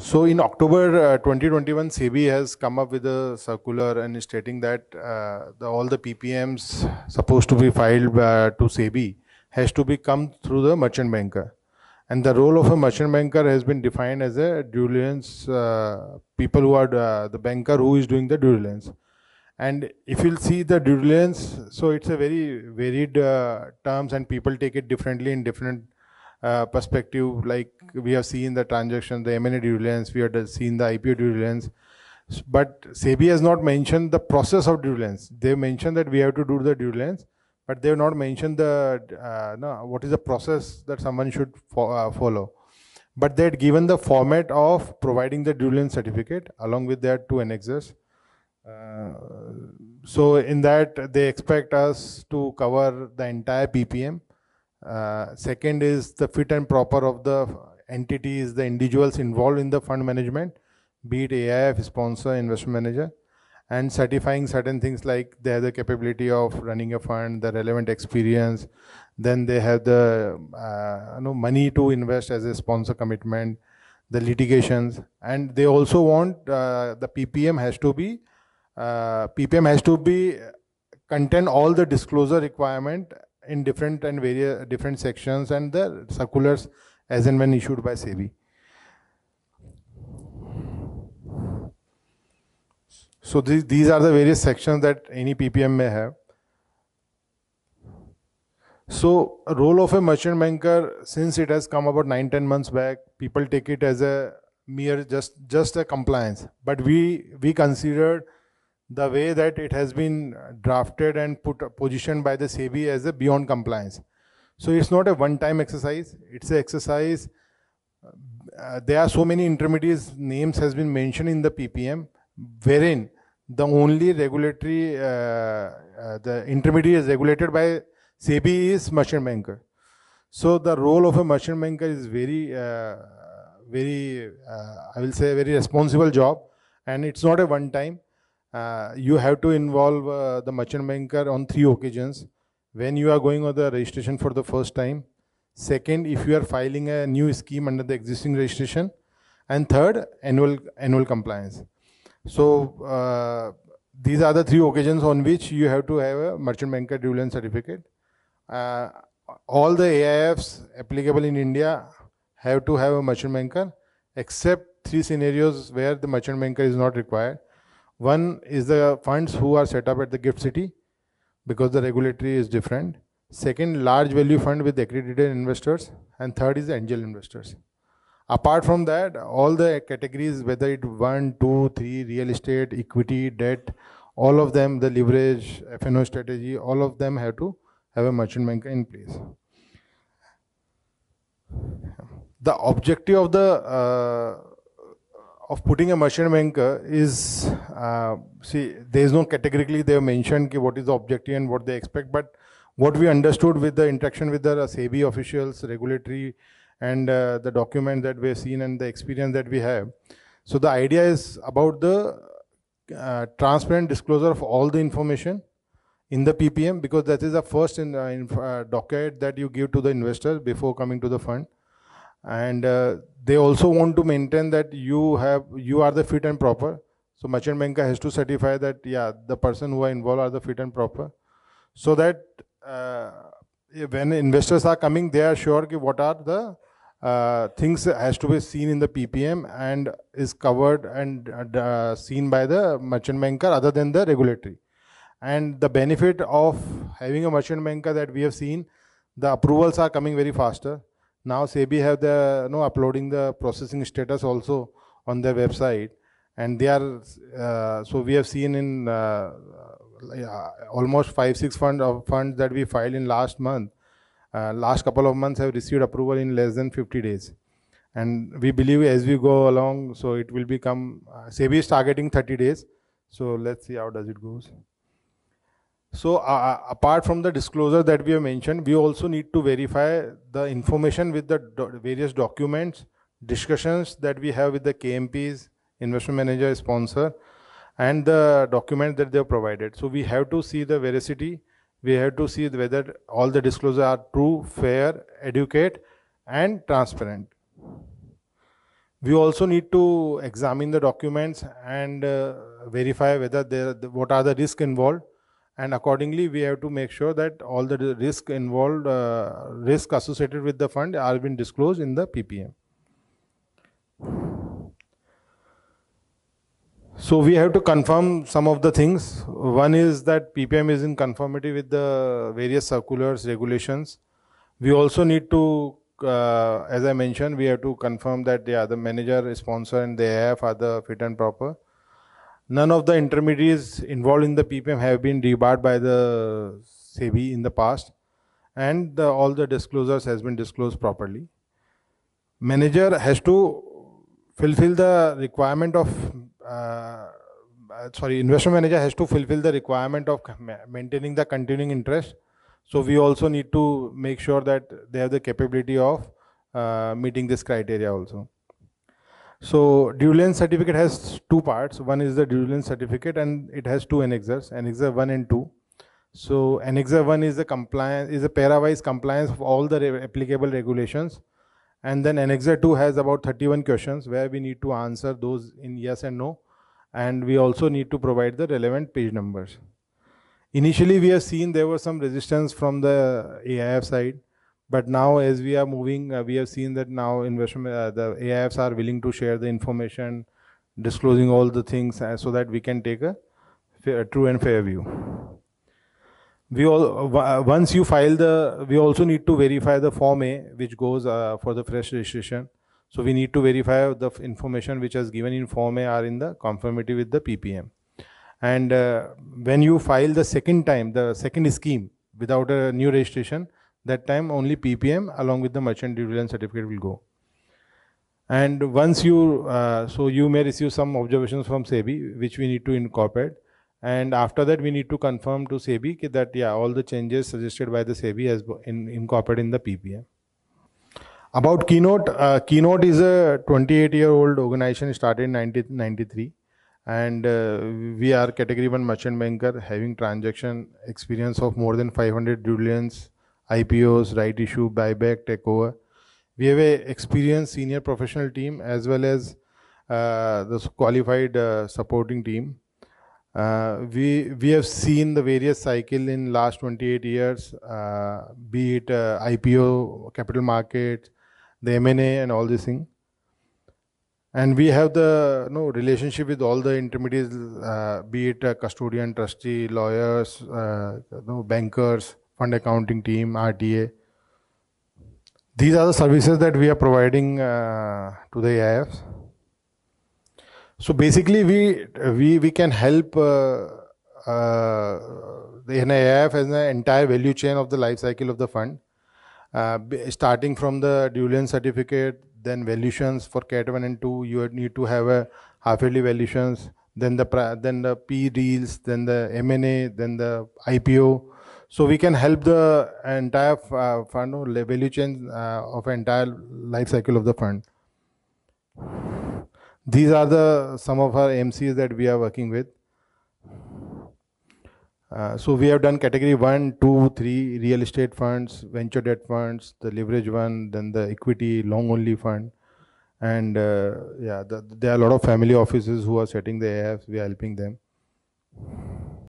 So in October 2021, SEBI has come up with a circular and stating that all the PPMs supposed to be filed to SEBI has to be come through the merchant banker. And the role of a merchant banker has been defined as a due diligence, people who are the banker who is doing the due diligence. And if you'll see the due diligence, so it's a very varied terms and people take it differently in different perspective. Like we have seen the transaction, the M&A due diligence, we have seen the IPO due diligence. But SEBI has not mentioned the process of due diligence. They mentioned that we have to do the due diligence, but they have not mentioned the what is the process that someone should follow. But they had given the format of providing the due diligence certificate along with their 2 annexes. So in that they expect us to cover the entire PPM. Second is the fit and proper of the entities, the individuals involved in the fund management, be it AIF, sponsor, investment manager, and certifying certain things like they have the capability of running a fund, the relevant experience, then they have the money to invest as a sponsor commitment, the litigations, and they also want the PPM has to be contain all the disclosure requirement in different and various different sections and the circulars as and when issued by SEBI. So these are the various sections that any PPM may have. So a role of a merchant banker, since it has come about 9-10 months back, people take it as a mere just a compliance. But we considered the way that it has been drafted and positioned by the SEBI as a beyond compliance. So it's not a one-time exercise. It's an exercise. There are so many intermediaries names has been mentioned in the PPM, wherein the only regulatory, the intermediary is regulated by SEBI is merchant banker. So the role of a merchant banker is very, I will say, a very responsible job, and it's not a one-time. You have to involve the merchant banker on 3 occasions. When you are going on the registration for the first time. Second, if you are filing a new scheme under the existing registration. And third, annual compliance. So these are the 3 occasions on which you have to have a merchant banker due diligence certificate. All the AIFs applicable in India have to have a merchant banker, except 3 scenarios where the merchant banker is not required. One is the funds who are set up at the GIFT City, because the regulatory is different. Second, large value fund with accredited investors. And third is angel investors. Apart from that, all the categories, whether it 1, 2, 3, real estate, equity, debt, all of them, the leverage, F&O strategy, all of them have to have a merchant banker in place. The objective of the of putting a merchant banker is, see, there is no categorically they have mentioned what is the objective and what they expect, but what we understood with the interaction with the SEBI officials, regulatory, and the document that we have seen and the experience that we have. So the idea is about the transparent disclosure of all the information in the PPM, because that is the first docket that you give to the investors before coming to the fund. And they also want to maintain that you are the fit and proper. So merchant banker has to certify that, yeah, the person who are involved are the fit and proper. So that when investors are coming, they are sure what are the things has to be seen in the PPM and is covered and seen by the merchant banker other than the regulatory. And the benefit of having a merchant banker that we have seen, the approvals are coming very faster. Now SEBI have the uploading the processing status also on their website, and they are so we have seen in almost 5-6 funds that we filed in last month. Last couple of months have received approval in less than 50 days, and we believe as we go along, so it will become SEBI is targeting 30 days. So let's see how does it goes. So apart from the disclosure that we have mentioned, we also need to verify the information with the various documents, discussions that we have with the KMPs, investment manager, sponsor, and the document that they have provided. So we have to see the veracity. We have to see whether all the disclosures are true, fair, adequate, and transparent. We also need to examine the documents and verify whether what are the risks involved, and accordingly we have to make sure that all the risk involved, risk associated with the fund are being disclosed in the PPM. So we have to confirm some of the things. One is that PPM is in conformity with the various circulars, regulations. We also need to, as I mentioned, we have to confirm that the manager, sponsor, and the AIF are the fit and proper. None of the intermediaries involved in the PPM have been debarred by the SEBI in the past, and all the disclosures has been disclosed properly. Manager has to fulfill the requirement of, investment manager has to fulfill the requirement of maintaining the continuing interest. So we also need to make sure that they have the capability of meeting this criteria also. So due diligence certificate has two parts. One is the due diligence certificate, and it has two annexures, annexure 1 and 2. So annexure 1 is the compliance, is a pair-wise compliance of all the applicable regulations. And then annexure 2 has about 31 questions where we need to answer those in yes and no. And we also need to provide the relevant page numbers. Initially, we have seen there was some resistance from the AIF side. But now, as we are moving, we have seen that now the AIFs are willing to share the information, disclosing all the things, so that we can take a true and fair view. Once you file we also need to verify the Form A, which goes for the fresh registration. So we need to verify the information which is given in Form A are in the conformity with the PPM. And when you file the second time, the second scheme without a new registration, that time only PPM along with the merchant due diligence certificate will go. And once you, so you may receive some observations from SEBI, which we need to incorporate. And after that, we need to confirm to SEBI that, yeah, all the changes suggested by the SEBI has incorporated in the PPM. About Keynote, Keynote is a 28-year-old organization started in 1993. And we are category 1 merchant banker having transaction experience of more than 500 due diligence, IPOs, right issue, buyback, takeover. We have a experienced senior professional team as well as the qualified supporting team. We have seen the various cycle in last 28 years, be it IPO, capital markets, the M&A and all these things. And we have the relationship with all the intermediaries, be it custodian, trustee, lawyers, bankers, fund accounting team, RTA. These are the services that we are providing to the AIFs. So basically, we can help the AIF as an entire value chain of the life cycle of the fund, starting from the due diligence certificate, then valuations for Cat 1 and 2. You need to have a half-yearly valuations, then the P deals, then the M&A, then the IPO. So we can help the entire fund value chain of entire life cycle of the fund. These are some of our MCs that we are working with. So we have done category 1, 2, 3, real estate funds, venture debt funds, the leverage one, then the equity long only fund. And there are a lot of family offices who are setting the AIFs, we are helping them.